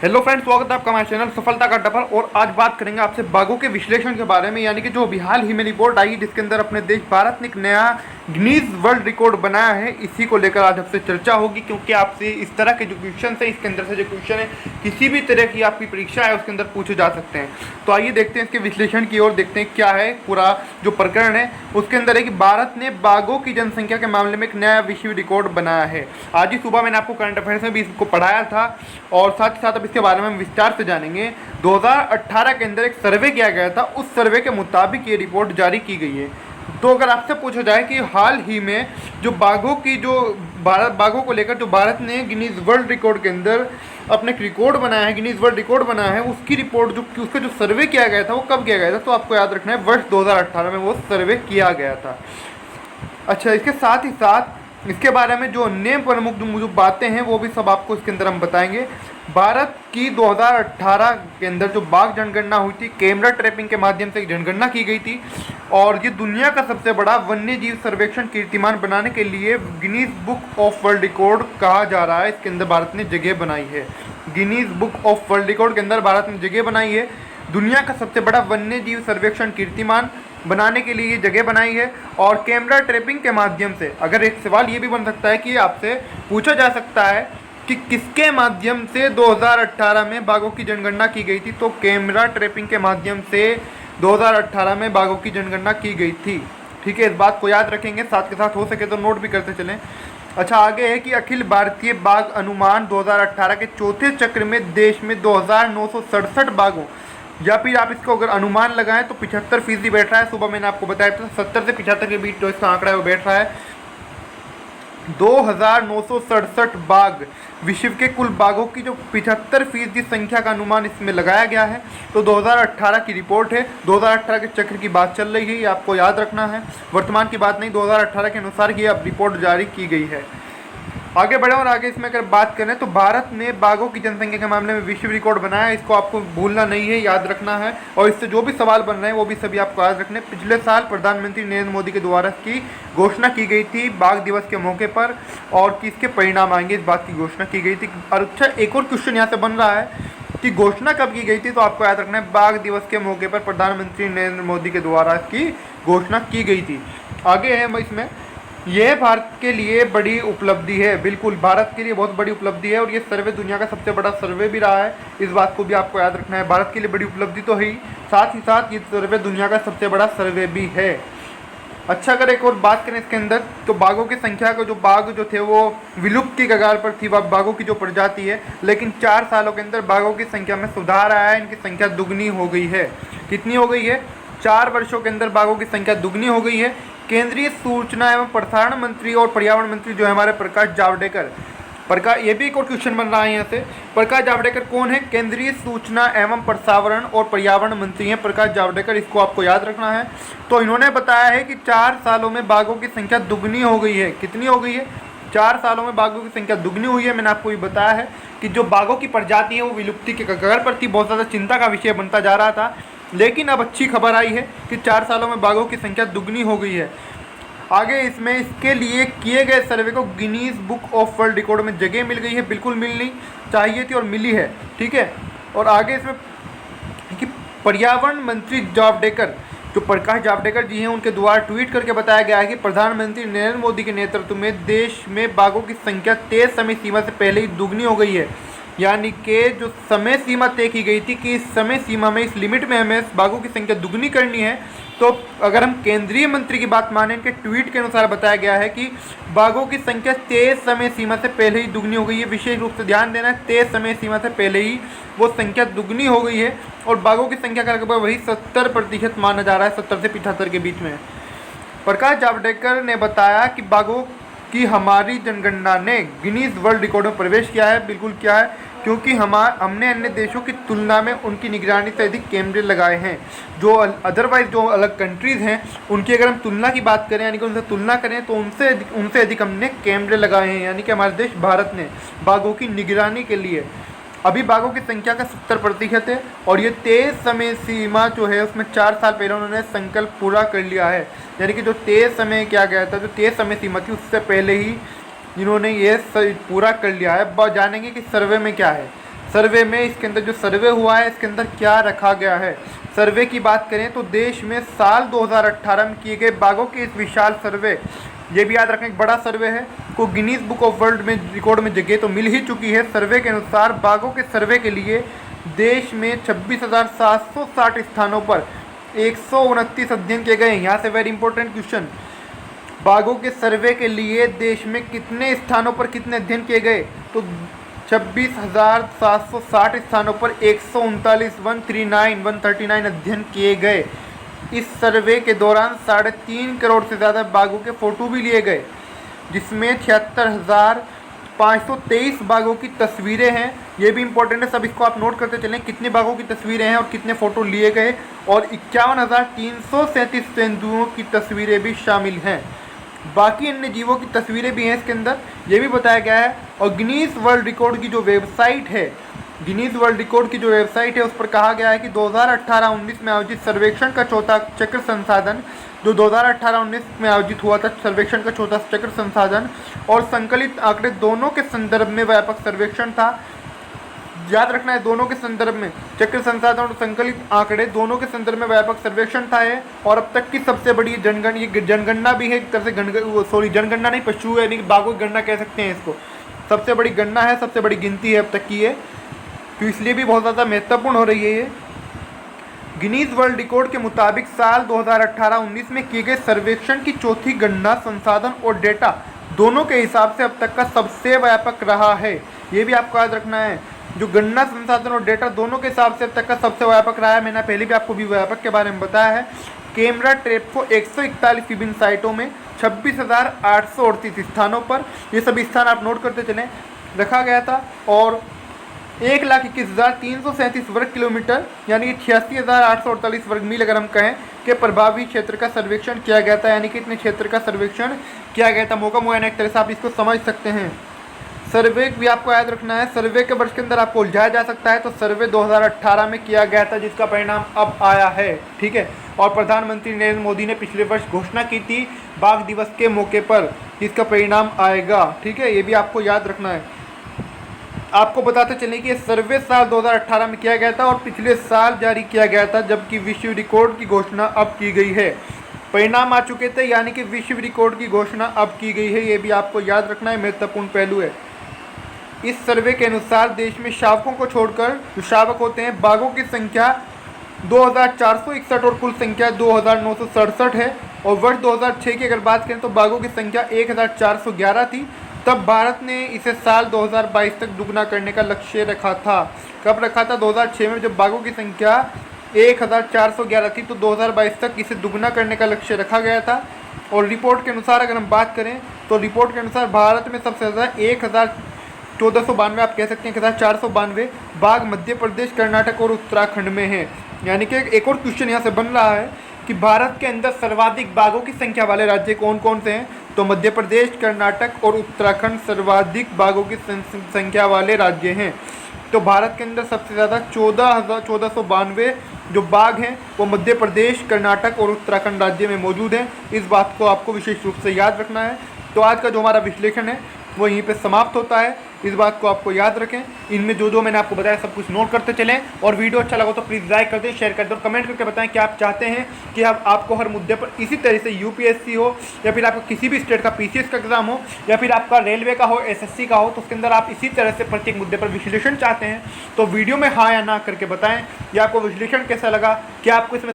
Hello friends, स्वागत है आपका हमारे चैनल सफलता का डबल। और आज बात करेंगे आपसे बाघों के विश्लेषण के बारे में, यानी कि जो अभी हाल ही में रिपोर्ट आई जिसके अंदर अपने देश भारत ने एक नया गिनीज वर्ल्ड रिकॉर्ड बनाया है। इसी को लेकर आज आपसे चर्चा होगी, क्योंकि आपसे इस तरह के जो क्वेश्चन है, इसके अंदर से जो क्वेश्चन है किसी भी तरह की आपकी परीक्षा है उसके अंदर पूछे जा सकते हैं। तो आइए देखते हैं इसके विश्लेषण की ओर, देखते हैं क्या है पूरा जो प्रकरण है। उसके अंदर है कि भारत ने बाघों की जनसंख्या के मामले में एक नया विश्व रिकॉर्ड बनाया है। आज ही सुबह मैंने आपको करंट अफेयर्स में भी इसको पढ़ाया था और साथ ही साथ अब इसके बारे में हम विस्तार से जानेंगे। 2018 के अंदर एक सर्वे किया गया था, उस सर्वे के मुताबिक ये रिपोर्ट जारी की गई है। तो अगर आपसे पूछा जाए कि हाल ही में जो बाघों की जो बाघों को लेकर जो भारत ने गिनीज वर्ल्ड रिकॉर्ड के अंदर अपने रिकॉर्ड बनाया है, गिनीज वर्ल्ड रिकॉर्ड बनाया है, उसकी रिपोर्ट जो उसका जो सर्वे किया गया था वो कब किया गया था, तो आपको याद रखना है वर्ष 2018 में वो सर्वे किया गया था। अच्छा, इसके साथ ही साथ इसके बारे में जो अन्य प्रमुख जो बातें हैं वो भी सब आपको इसके अंदर हम बताएंगे। भारत की 2018 के अंदर जो बाघ जनगणना हुई थी, कैमरा ट्रैपिंग के माध्यम से जनगणना की गई थी और ये दुनिया का सबसे बड़ा वन्य जीव सर्वेक्षण कीर्तिमान बनाने के लिए Guinness book of world record कहा जा रहा है। इसके अंदर भारत ने जगह बनाई है। Guinness book of world record के अंदर भारत ने जगह बनाई है। दुनिया का सबसे बड़ा वन्य जीव सर्वेक्षण कीर्तिमान बनाने के लिए ये जगह बनाई है। और कैमरा ट्रैपिंग के माध्यम से, अगर एक सवाल ये भी बन सकता है कि आपसे पूछा जा सकता है कि किसके माध्यम से 2018 में बाघों की जनगणना की गई थी, तो कैमरा ट्रैपिंग के माध्यम से 2018 में बाघों की जनगणना की गई थी। ठीक है, इस बात को याद रखेंगे, साथ के साथ हो सके तो नोट भी करते चलें। अच्छा, आगे है कि अखिल भारतीय बाघ अनुमान 2018 के चौथे चक्र में देश में 2967 बाघों, या फिर आप इसको अगर अनुमान लगाएं तो 75% बैठ रहा है। सुबह मैंने आपको बताया था 70 से 75 के बीच जो इसका आंकड़ा है वो बैठ रहा है। 2967 बाघ विश्व के कुल बाघों की जो 75% संख्या का अनुमान इसमें लगाया गया है। तो 2018 की रिपोर्ट है, 2018 के चक्र की बात चल रही है, ये आपको याद रखना है, वर्तमान की बात नहीं। 2018 के अनुसार ये अब रिपोर्ट जारी की गई है। आगे बढ़े और आगे इसमें अगर बात करें तो भारत ने बाघों की जनसंख्या के मामले में विश्व रिकॉर्ड बनाया है। इसको आपको भूलना नहीं है, याद रखना है। और इससे जो भी सवाल बन रहे हैं वो भी सभी आपको याद रखने। पिछले साल प्रधानमंत्री नरेंद्र मोदी के द्वारा इसकी घोषणा की गई थी बाघ दिवस के मौके पर, और कि इसके परिणाम आएंगे, इस बात की घोषणा की गई थी। और अच्छा, एक और क्वेश्चन यहाँ से बन रहा है कि घोषणा कब की गई थी, तो आपको याद रखना है बाघ दिवस के मौके पर प्रधानमंत्री नरेंद्र मोदी के द्वारा इसकी घोषणा की गई थी। आगे है इसमें, यह भारत के लिए बड़ी उपलब्धि है। बिल्कुल, भारत के लिए बहुत बड़ी उपलब्धि है और ये सर्वे दुनिया का सबसे बड़ा सर्वे भी रहा है। इस बात को भी आपको याद रखना है, भारत के लिए बड़ी उपलब्धि तो है ही, साथ ही साथ ये सर्वे दुनिया का सबसे बड़ा सर्वे भी है। अच्छा, अगर एक और बात करें इसके अंदर तो बाघों की संख्या को, जो बाघ जो थे वो विलुप्त की कगार पर थी बाघों की जो प्रजाति है, लेकिन 4 सालों के अंदर बाघों की संख्या में सुधार आया है। इनकी संख्या दुगनी हो गई है। कितनी हो गई है? 4 वर्षों के अंदर बाघों की संख्या दुगनी हो गई है। केंद्रीय सूचना एवं प्रसारण मंत्री और पर्यावरण मंत्री जो है हमारे प्रकाश जावड़ेकर, ये भी एक और क्वेश्चन बन रहा है यहाँ से। प्रकाश जावड़ेकर कौन है? केंद्रीय सूचना एवं प्रसारण और पर्यावरण मंत्री हैं प्रकाश जावड़ेकर, इसको आपको याद रखना है। तो इन्होंने बताया है कि 4 सालों में बाघों की संख्या दुगनी हो गई है। कितनी हो गई है? 4 सालों में बाघों की संख्या दुगनी हुई है। मैंने आपको ये बताया है कि जो बाघों की प्रजाति है वो विलुप्ति के कगार पर थी, बहुत ज़्यादा चिंता का विषय बनता जा रहा था, लेकिन अब अच्छी खबर आई है कि 4 सालों में बाघों की संख्या दुगनी हो गई है। आगे इसमें इसके लिए किए गए सर्वे को Guinness book of world record में जगह मिल गई है। बिल्कुल मिलनी चाहिए थी और मिली है। ठीक है, और आगे इसमें कि पर्यावरण मंत्री जावड़ेकर, जो प्रकाश जावड़ेकर जी हैं, उनके द्वारा ट्वीट करके बताया गया है कि प्रधानमंत्री नरेंद्र मोदी के नेतृत्व में देश में बाघों की संख्या तय समय सीमा से पहले ही दुगनी हो गई है। यानी कि जो समय सीमा तय की गई थी कि इस समय सीमा में, इस लिमिट में हमें बाघों की संख्या दुगनी करनी है, तो अगर हम केंद्रीय मंत्री की बात मानें, इनके ट्वीट के अनुसार बताया गया है कि बाघों की संख्या तय समय सीमा से पहले ही दुगनी हो गई है। विशेष रूप से ध्यान देना है, तय समय सीमा से पहले ही वो संख्या दुगनी हो गई है। और बाघों की संख्या का लगभग वही 70% माना जा रहा है, 70 से 75 के बीच में। प्रकाश जावड़ेकर ने बताया कि बाघों की हमारी जनगणना ने गिनीज वर्ल्ड रिकॉर्ड में प्रवेश किया है। बिल्कुल किया है, क्योंकि हमने अन्य देशों की तुलना में उनकी निगरानी से अधिक कैमरे लगाए हैं। जो अदरवाइज जो अलग कंट्रीज़ हैं उनकी अगर हम तुलना की बात करें, यानी कि उनसे तुलना करें, तो उनसे अधिक हमने कैमरे लगाए हैं। यानी कि हमारे देश भारत ने बाघों की निगरानी के लिए अभी बाघों की संख्या का 70% है और ये तेज समय सीमा जो है उसमें 4 साल पहले उन्होंने संकल्प पूरा कर लिया है। यानी कि जो तेज समय किया गया था, जो तेज समय सीमा थी, उससे पहले ही इन्होंने ये पूरा कर लिया है। अब जानेंगे कि सर्वे में क्या है। सर्वे में इसके अंदर जो सर्वे हुआ है इसके अंदर क्या रखा गया है। सर्वे की बात करें तो देश में साल 2018 में किए गए बाघों के इस विशाल सर्वे, ये भी याद रखें एक बड़ा सर्वे है, को गिनीज बुक ऑफ वर्ल्ड में रिकॉर्ड में जगह तो मिल ही चुकी है। सर्वे के अनुसार बाघों के सर्वे के लिए देश में 26,760 स्थानों पर 129 अध्ययन किए गए हैं। यहाँ से वेरी इंपॉर्टेंट क्वेश्चन, बाघों के सर्वे के लिए देश में कितने स्थानों पर कितने अध्ययन किए गए, तो 26,760 स्थानों पर 139 अध्ययन किए गए। इस सर्वे के दौरान 3.5 करोड़ से ज़्यादा बाघों के फ़ोटो भी लिए गए, जिसमें 76,523 बाघों की तस्वीरें हैं। ये भी इंपॉर्टेंट है, सब इसको आप नोट करते चलें, कितने बाघों की तस्वीरें हैं और कितने फ़ोटो लिए गए। और 51,337 तेंदुओं की तस्वीरें भी शामिल हैं। बाकी अन्य जीवों की तस्वीरें भी हैं इसके अंदर, ये भी बताया गया है। और गिनीज वर्ल्ड रिकॉर्ड की जो वेबसाइट है, गिनीज वर्ल्ड रिकॉर्ड की जो वेबसाइट है उस पर कहा गया है कि 2018-19 में आयोजित सर्वेक्षण का चौथा चक्र संसाधन, जो 2018-19 में आयोजित हुआ था सर्वेक्षण का चौथा चक्र संसाधन और संकलित आंकड़े दोनों के संदर्भ में व्यापक सर्वेक्षण था। याद रखना है, दोनों के संदर्भ में, चक्र संसाधन और संकलित आंकड़े दोनों के संदर्भ में व्यापक सर्वेक्षण था है। और अब तक की सबसे बड़ी जनगणना भी है एक तरह से, जनगणना नहीं, पशु यानी कि बाघों की गणना कह सकते हैं इसको, सबसे बड़ी गणना है, सबसे बड़ी गिनती है अब तक की है, तो इसलिए भी बहुत ज़्यादा महत्वपूर्ण हो रही है ये। गिनीज वर्ल्ड रिकॉर्ड के मुताबिक साल 2018-19 में किए गए सर्वेक्षण की चौथी गणना संसाधन और डेटा दोनों के हिसाब से अब तक का सबसे व्यापक रहा है। ये भी आपको याद रखना है, जो गणना संसाधन और डेटा दोनों के हिसाब से अब तक का सबसे व्यापक रहा है। मैंने पहले भी आपको भी व्यापक के बारे में बताया है। कैमरा ट्रैप को 141 विभिन्न साइटों में 26,838 स्थानों पर, ये सभी स्थान आप नोट करते चलें, रखा गया था। और 1,21,337 वर्ग किलोमीटर यानी कि 86,848 वर्ग मील अगर हम कहें कि प्रभावी क्षेत्र का सर्वेक्षण किया गया था, यानी कि इतने क्षेत्र का सर्वेक्षण किया गया था। मौका मुआयना एक तरह से आप इसको समझ सकते हैं। सर्वे भी आपको याद रखना है, सर्वे के वर्ष के अंदर आपको उलझाया जा सकता है, तो सर्वे 2018 में किया गया था जिसका परिणाम अब आया है, ठीक है। और प्रधानमंत्री नरेंद्र मोदी ने पिछले वर्ष घोषणा की थी बाघ दिवस के मौके पर, जिसका परिणाम आएगा, ठीक है, ये भी आपको याद रखना है। आपको बताते चलें कि सर्वे साल 2018 में किया गया था और पिछले साल जारी किया गया था, जबकि विश्व रिकॉर्ड की घोषणा अब की गई है। परिणाम आ चुके थे, यानी कि विश्व रिकॉर्ड की घोषणा अब की गई है, ये भी आपको याद रखना है, महत्वपूर्ण पहलू है। इस सर्वे के अनुसार देश में शावकों को छोड़कर जो शावक होते हैं, बाघों की संख्या 2,461 और कुल संख्या 2,967 है। और वर्ष 2006 की अगर बात करें तो बाघों की संख्या 1,411 थी। तब भारत ने इसे साल 2022 तक दुगना करने का लक्ष्य रखा था। कब रखा था? 2006 में, जब बाघों की संख्या 1,411 थी तो 2022 तक इसे दुगना करने का लक्ष्य रखा गया था। और रिपोर्ट के अनुसार अगर हम बात करें तो रिपोर्ट के अनुसार भारत में सबसे ज़्यादा 1,1492, आप कह सकते हैं 1,492 बाघ मध्य प्रदेश, कर्नाटक और उत्तराखंड में है। यानी कि एक और क्वेश्चन यहाँ से बन रहा है कि भारत के अंदर सर्वाधिक बाघों की संख्या वाले राज्य कौन कौन से हैं? तो मध्य प्रदेश, कर्नाटक और उत्तराखंड सर्वाधिक बाघों की संख्या वाले राज्य हैं। तो भारत के अंदर सबसे ज़्यादा 1492 जो बाघ हैं वो मध्य प्रदेश, कर्नाटक और उत्तराखंड राज्य में मौजूद हैं। इस बात को आपको विशेष रूप से याद रखना है। तो आज का जो हमारा विश्लेषण है वो यहीं पे समाप्त होता है। इस बात को आपको याद रखें, इनमें जो मैंने आपको बताया सब कुछ नोट करते चलें। और वीडियो अच्छा लगा तो प्लीज़ लाइक कर दें, शेयर कर दें और कमेंट करके बताएं कि आप चाहते हैं कि आपको हर मुद्दे पर इसी तरह से यूपीएससी हो या फिर आपका किसी भी स्टेट का पीसीएस का एग्जाम हो या फिर आपका रेलवे का हो, एसएससी का हो, तो उसके अंदर आप इसी तरह से प्रत्येक मुद्दे पर विश्लेषण चाहते हैं तो वीडियो में हाँ या ना करके बताएं। या आपको विश्लेषण कैसा लगा, क्या आपको इसमें